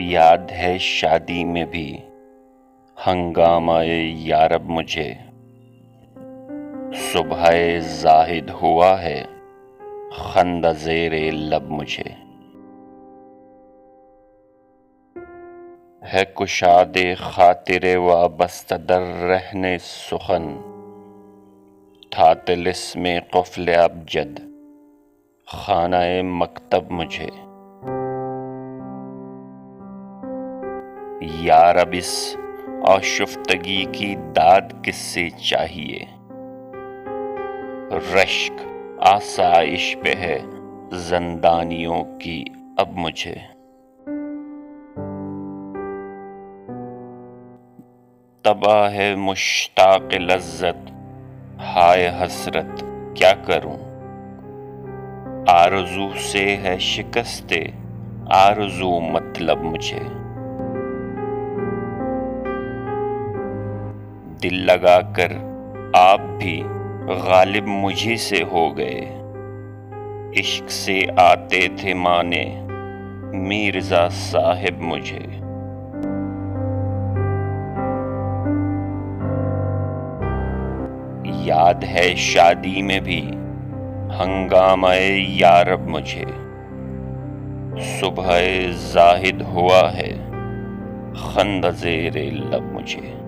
یاد ہے شادی میں بھی ہنگامہ یارب مجھے، صبح زاہد ہوا ہے خندہ زیر لب مجھے۔ ہے کشاد خاطر وابستہ در رہنے سخن، تھا طلسم قفل ابجد خانہ مکتب مجھے۔ یارب اس آشفتگی کی داد کس سے چاہیے، رشک آسائش پہ ہے زندانیوں کی اب مجھے۔ تباہ ہے مشتاق لذت ہائے حسرت کیا کروں، آرزو سے ہے شکست آرزو مطلب مجھے۔ دل لگا کر آپ بھی غالب مجھی سے ہو گئے، عشق سے آتے تھے مانے میرزا صاحب مجھے۔ یاد ہے شادی میں بھی ہنگامہ یارب مجھے، صبح زاہد ہوا ہے خندہ زیر لب مجھے۔